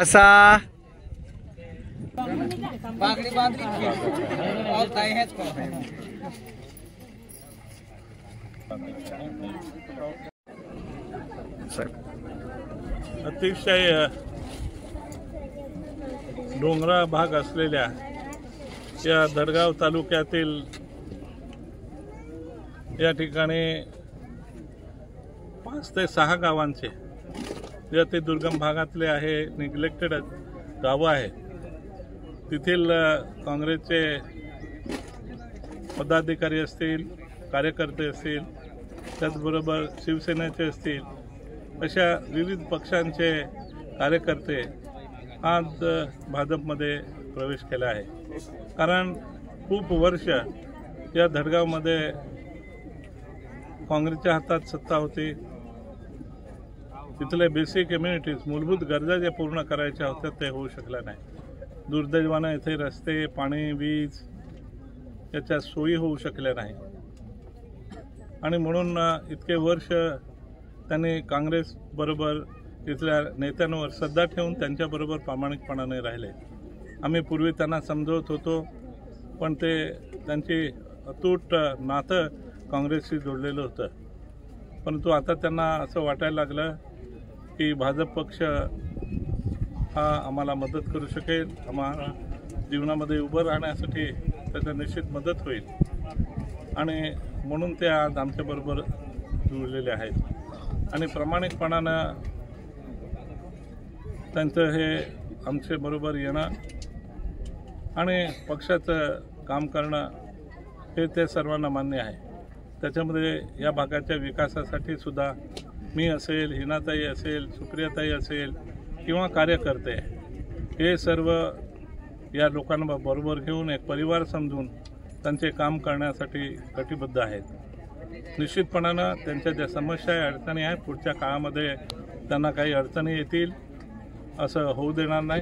असा अतिशय डोंगराळ भाग असलेल्या या धडगाव तालुक्यातील या ठिकाणी 5 ते 6 गावांचे जे अति दुर्गम भागातले आहे, निग्लेक्टेड गावं आहे, तिथील काँग्रेसचे पदाधिकारी असतील, कार्यकर्ते असतील, त्याचबरोबर शिवसेनेचे असतील, अशा विविध पक्षांचे कार्यकर्ते आज भाजपमध्ये प्रवेश केला आहे. कारण खूप वर्ष या धडगावमध्ये काँग्रेसच्या हातात सत्ता होती. तिथले बेसिक इम्युनिटीज, मूलभूत गरजा ज्या पूर्ण करायच्या होत्या ते होऊ शकल्या नाही. दुर्दैवानं इथे रस्ते, पाणी, वीज याच्या सोयी होऊ शकल्या नाही आणि म्हणून इतके वर्ष त्यांनी काँग्रेसबरोबर तिथल्या नेत्यांवर श्रद्धा ठेवून त्यांच्याबरोबर प्रामाणिकपणाने राहिले. आम्ही पूर्वी त्यांना समजवत होतो, पण ते त्यांची अतूट नातं काँग्रेसशी जोडलेलं होतं. परंतु आता त्यांना असं वाटायला लागलं की भाजप पक्ष हा आम्हाला मदत करू शकेल, आम्हाला जीवनामध्ये उभं राहण्यासाठी त्याचा निश्चित मदत होईल आणि म्हणून ते आज आमच्याबरोबर जुळलेले आहेत आणि प्रामाणिकपणानं त्यांचं हे आमच्याबरोबर येणं आणि पक्षाचं काम करणं हे ते सर्वांना मान्य आहे. त्याच्यामध्ये या भागाच्या विकासासाठी सुद्धा मी असेल, हिनाताई असेल, सुप्रियाताई असेल किंवा कार्यकर्ते हे सर्व या लोकांना बरोबर घेऊन एक परिवार समजून त्यांचे काम करण्यासाठी कटिबद्ध आहेत. निश्चितपणानं त्यांच्या ज्या समस्या आहे, अडचणी आहेत, पुढच्या काळामध्ये त्यांना काही अडचणी येतील असं होऊ देणार नाही,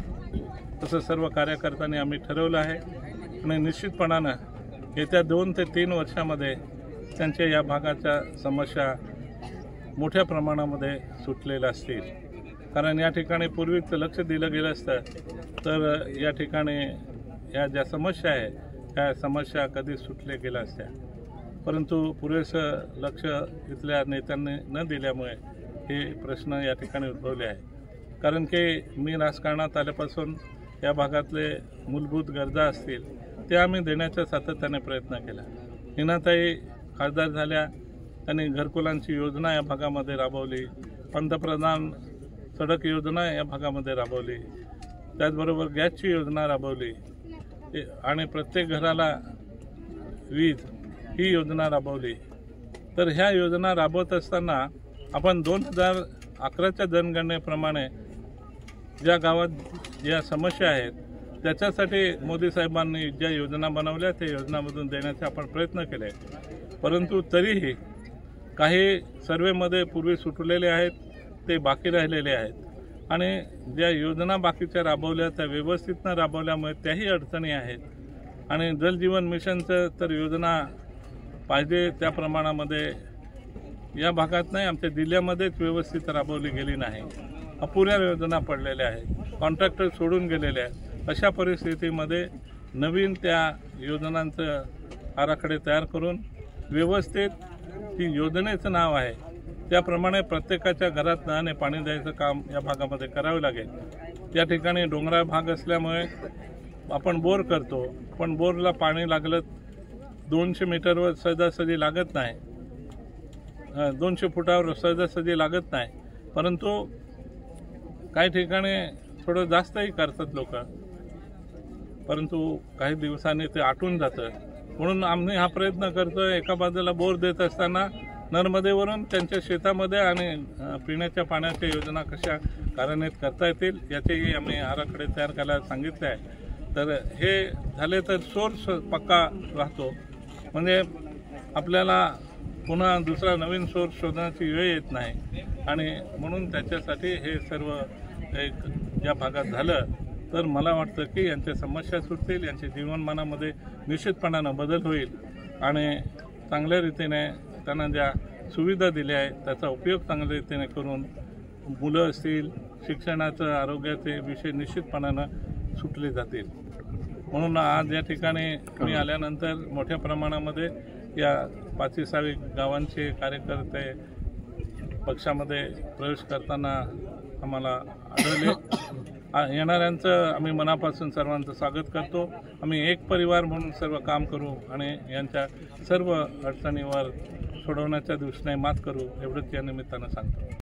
तसं सर्व कार्यकर्त्यांनी आम्ही ठरवलं आहे आणि निश्चितपणानं येत्या 2 ते 3 वर्षामध्ये त्यांच्या या भागाच्या समस्या मोठ्या प्रमाणामध्ये सुटलेल्या असतील. कारण या ठिकाणी पूर्वीच लक्ष दिलं गेलं असतं तर या ठिकाणी या ज्या समस्या आहे त्या समस्या कधी सुटल्या गेल्या असत्या. परंतु पुरेसं लक्ष इथल्या नेत्यांनी न दिल्यामुळे हे प्रश्न या ठिकाणी उद्भवले आहे. कारण की मी राजकारणात आल्यापासून या भागातले मूलभूत गरजा असतील ते आम्ही देण्याचा सातत्याने प्रयत्न केला. हिनाताई खासदार झाल्या, त्यांनी घरकुलांची योजना या भागामध्ये राबवली, पंतप्रधान सडक योजना या भागामध्ये राबवली, त्याचबरोबर गॅसची योजना राबवली आणि प्रत्येक घराला वीज ही योजना राबवली. तर ह्या योजना राबवत असताना आपण 2011च्या जनगणनेप्रमाणे ज्या गावात ज्या समस्या आहेत त्याच्यासाठी मोदी साहेबांनी ज्या योजना बनवल्या त्या योजनामधून देण्याचे आपण प्रयत्न केले. परंतु तरीही काही सर्वेमध्ये पूर्वी सुटलेले आहेत ते बाकी राहिलेले आहेत आणि ज्या योजना बाकीच्या राबवल्या त्या व्यवस्थित न राबवल्यामुळे त्याही अडचणी आहेत आणि जलजीवन मिशनचं तर योजना पाहिजे त्या प्रमाणामध्ये या भागात नाही, आमच्या जिल्ह्यामध्येच व्यवस्थित राबवली गेली नाही. अपुऱ्या योजना पडलेल्या आहेत, कॉन्ट्रॅक्टर सोडून गेलेले आहेत. अशा परिस्थितीमध्ये नवीन त्या योजनांचं आराखडे तयार करून व्यवस्थित ती योजनेचं नाव आहे त्याप्रमाणे प्रत्येकाच्या घरात नळाने पाणी द्यायचं काम या भागामध्ये करावं लागेल. या ठिकाणी डोंगराळ भाग असल्यामुळे आपण बोर करतो, पण बोरला पाणी लागलं 200 मीटरवर सहजासहजी लागत नाही, 200 फुटावर सहजासहजी लागत नाही. परंतु काही ठिकाणी थोडं जास्तही करतात लोक, परंतु काही दिवसांनी ते आटून जातं. म्हणून आम्ही हा प्रयत्न करतोय, एका बाजूला बोर देत असताना नर्मदेवरून त्यांच्या शेतामध्ये आणि पिण्याच्या पाण्याच्या योजना कशा कार्यान्वित करता येतील याचेही आम्ही आराखडे तयार करायला सांगितले आहे. तर हे झाले तर सोर्स पक्का राहतो, म्हणजे आपल्याला पुन्हा दुसरा नवीन सोर्स शोधण्याची वेळ येत नाही आणि म्हणून त्याच्यासाठी हे सर्व एक या भागात झालं तर मला वाटतं की यांच्या समस्या सुटतील, यांच्या जीवनमानामध्ये निश्चितपणानं बदल होईल आणि चांगल्या रीतीने त्यांना ज्या सुविधा दिल्या आहेत त्याचा उपयोग चांगल्या रीतीने करून मुलं असतील, शिक्षणाचं, आरोग्याचे विषय निश्चितपणानं सुटले जातील. म्हणून आज या ठिकाणी मी आल्यानंतर मोठ्या प्रमाणामध्ये या 5-6 गावांचे कार्यकर्ते पक्षामध्ये प्रवेश करताना आम्हाला आढळले. येणाऱ्यांचं आम्ही मनापासून सर्वांचं स्वागत करतो. आम्ही एक परिवार म्हणून सर्व काम करू आणि यांच्या सर्व अडचणीवर सोडवण्याच्या दृष्टीने मात करू, एवढंच या निमित्तानं सांगतो.